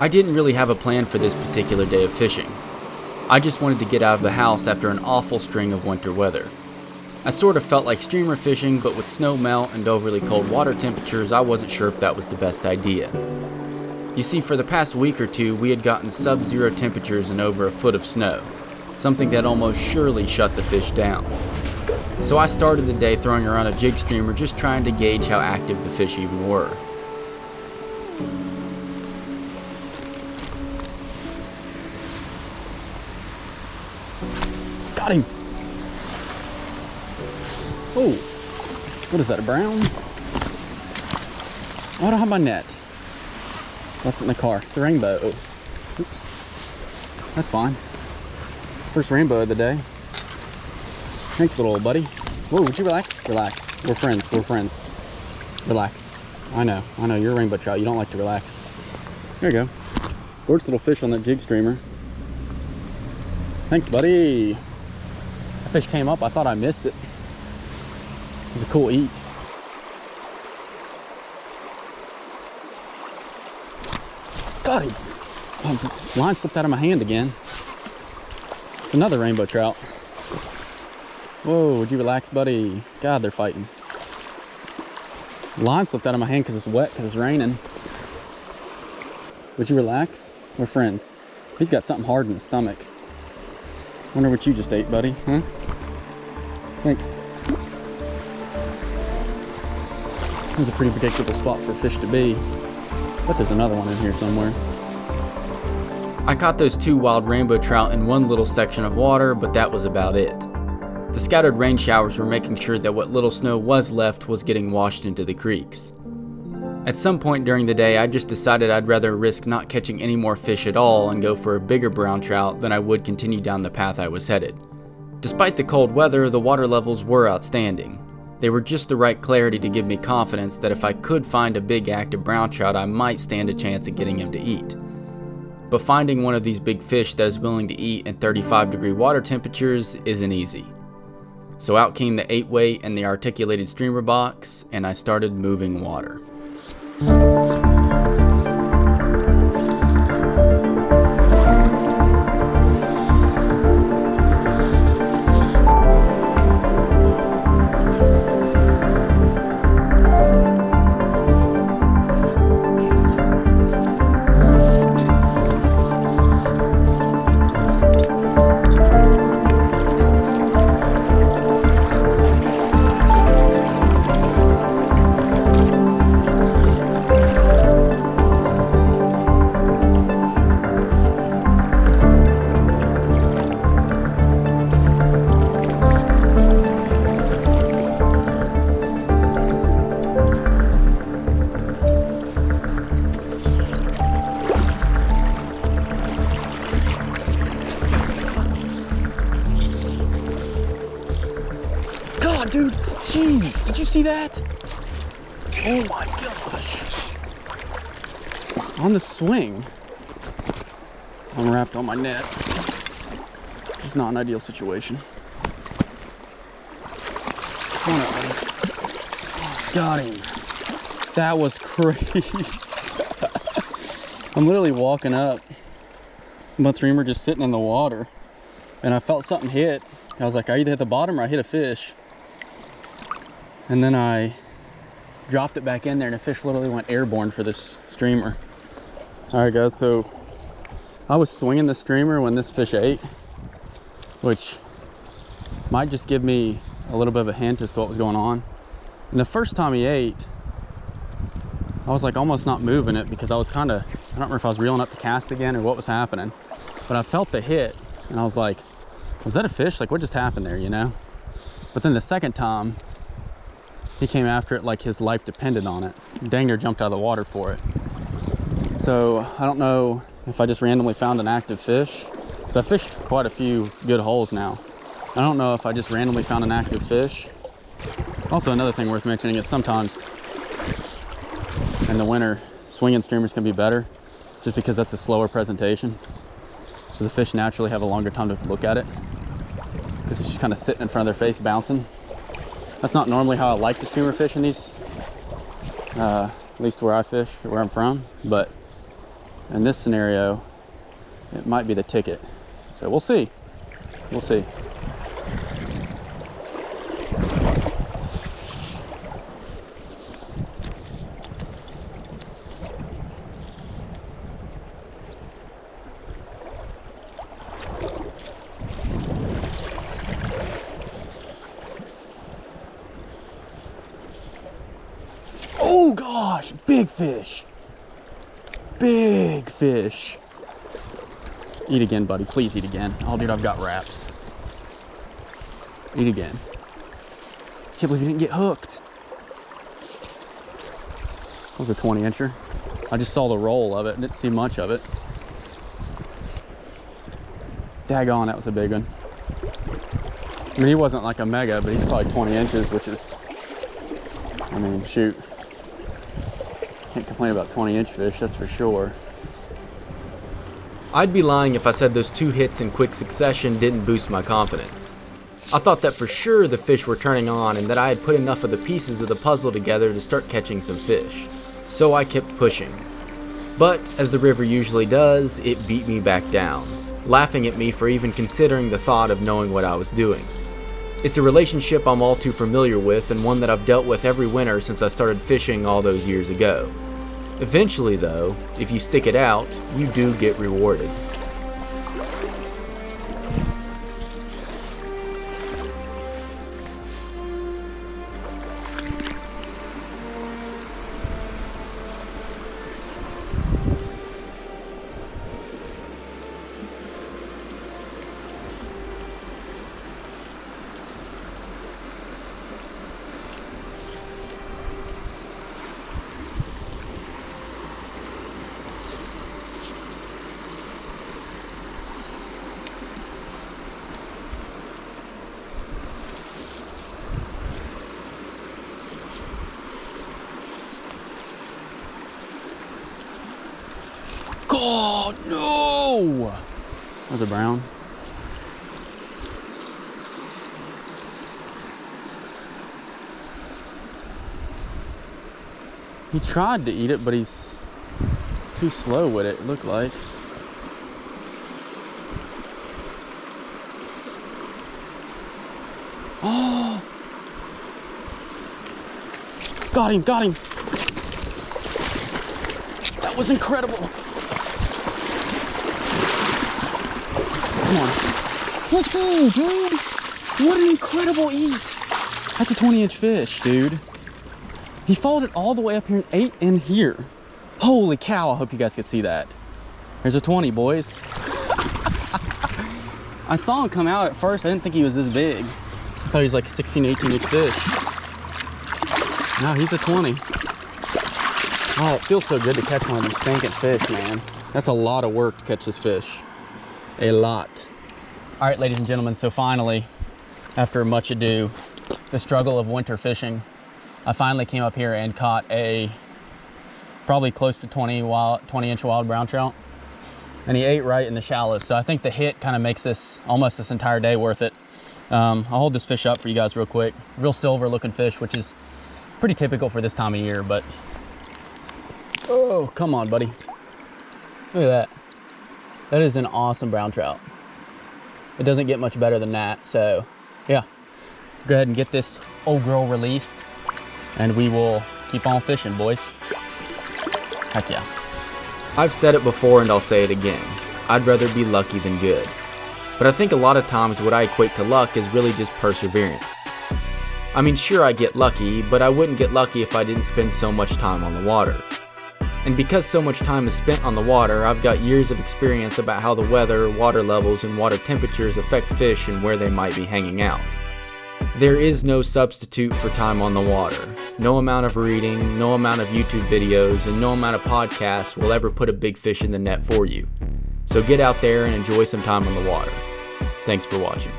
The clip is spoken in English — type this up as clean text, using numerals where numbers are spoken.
I didn't really have a plan for this particular day of fishing. I just wanted to get out of the house after an awful string of winter weather. I sort of felt like streamer fishing, but with snow melt and overly cold water temperatures, I wasn't sure if that was the best idea. You see, for the past week or two, we had gotten sub-zero temperatures and over a foot of snow, something that almost surely shut the fish down. So I started the day throwing around a jig streamer, just trying to gauge how active the fish even were. Got him! Oh, what is that, a brown? Oh, I don't have my net. Left it in the car. It's a rainbow. Oops. That's fine. First rainbow of the day. Thanks, little old buddy. Whoa, would you relax? Relax. We're friends. We're friends. Relax. I know. You're a rainbow trout. You don't like to relax. There you go. Gorgeous little fish on that jig streamer. Thanks, buddy. That fish came up. I thought I missed it. It was a cool eat. Got him. Oh, line slipped out of my hand again. It's another rainbow trout. Whoa, would you relax, buddy? God, they're fighting. Line slipped out of my hand because it's wet, because it's raining. Would you relax? We're friends. He's got something hard in his stomach. Wonder what you just ate, buddy, huh? Thanks. This is a pretty predictable spot for a fish to be, but there's another one in here somewhere. I caught those two wild rainbow trout in one little section of water, but that was about it. The scattered rain showers were making sure that what little snow was left was getting washed into the creeks. At some point during the day, I just decided I'd rather risk not catching any more fish at all and go for a bigger brown trout than I would continue down the path I was headed. Despite the cold weather, the water levels were outstanding. They were just the right clarity to give me confidence that if I could find a big active brown trout, I might stand a chance at getting him to eat. But finding one of these big fish that is willing to eat in 35-degree water temperatures isn't easy. So out came the 8-weight and the articulated streamer box, and I started moving water. Dude, jeez, did you see that? Oh my gosh. On the swing. Unwrapped on my net. Just not an ideal situation. Come on up, buddy. Oh, got him. That was crazy. I'm literally walking up. My streamer just sitting in the water. And I felt something hit. I was like, I either hit the bottom or I hit a fish. And then I dropped it back in there and the fish literally went airborne for this streamer. All right, guys, so I was swinging the streamer when this fish ate, which might just give me a little bit of a hint as to what was going on. And the first time he ate, I was like almost not moving it because I was kind of, I don't remember if I was reeling up the cast again or what was happening, but I felt the hit and I was like, was that a fish? Like, what just happened there, you know? But then the second time, he came after it like his life depended on it. Dang near jumped out of the water for it. So I don't know if I just randomly found an active fish, because I fished quite a few good holes now. I don't know if I just randomly found an active fish. Also, another thing worth mentioning is sometimes in the winter, swinging streamers can be better just because that's a slower presentation. So the fish naturally have a longer time to look at it because it's just kind of sitting in front of their face bouncing. That's not normally how I like to streamer fish in these, at least where I fish, where I'm from, but In this scenario, it might be the ticket. So we'll see. We'll see. Oh gosh, big fish. Big fish. Eat again, buddy. Please eat again. Oh, dude, I've got wraps. Eat again. Can't believe you didn't get hooked. That was a 20-incher. I just saw the roll of it. Didn't see much of it. Daggone, that was a big one. I mean, he wasn't like a mega, but he's probably 20 inches, which is, I mean, shoot. Can't complain about 20-inch fish, that's for sure. I'd be lying if I said those 2 hits in quick succession didn't boost my confidence. I thought that for sure the fish were turning on and that I had put enough of the pieces of the puzzle together to start catching some fish. So I kept pushing. But, as the river usually does, it beat me back down, laughing at me for even considering the thought of knowing what I was doing. It's a relationship I'm all too familiar with and one that I've dealt with every winter since I started fishing all those years ago. Eventually though, if you stick it out, you do get rewarded. Oh no! That was a brown. He tried to eat it, but he's too slow with it, looked like. Oh! Got him, got him! That was incredible! Come on. Let's go, dude! What an incredible eat! That's a 20-inch fish, dude. He followed it all the way up here and ate in here. Holy cow, I hope you guys could see that. There's a 20, boys. I saw him come out at first. I didn't think he was this big. I thought he was like a 16, 18-inch fish. No, he's a 20. Oh, it feels so good to catch one of these stinking fish, man. That's a lot of work to catch this fish. A lot. All right, ladies and gentlemen, so finally, after much ado, the struggle of winter fishing, I finally came up here and caught a probably close to 20-inch wild brown trout, and he ate right in the shallows. So I think the hit kind of makes this almost this entire day worth it. I'll hold this fish up for you guys real quick. Real silver looking fish, which is pretty typical for this time of year, but oh, come on, buddy. Look at that. That is an awesome brown trout. It doesn't get much better than that. So yeah, go ahead and get this old girl released and we will keep on fishing, boys. Heck yeah. I've said it before and I'll say it again. I'd rather be lucky than good. But I think a lot of times what I equate to luck is really just perseverance. I mean, sure, I get lucky, but I wouldn't get lucky if I didn't spend so much time on the water. And because so much time is spent on the water, I've got years of experience about how the weather, water levels, and water temperatures affect fish and where they might be hanging out. There is no substitute for time on the water. No amount of reading, no amount of YouTube videos, and no amount of podcasts will ever put a big fish in the net for you. So get out there and enjoy some time on the water. Thanks for watching.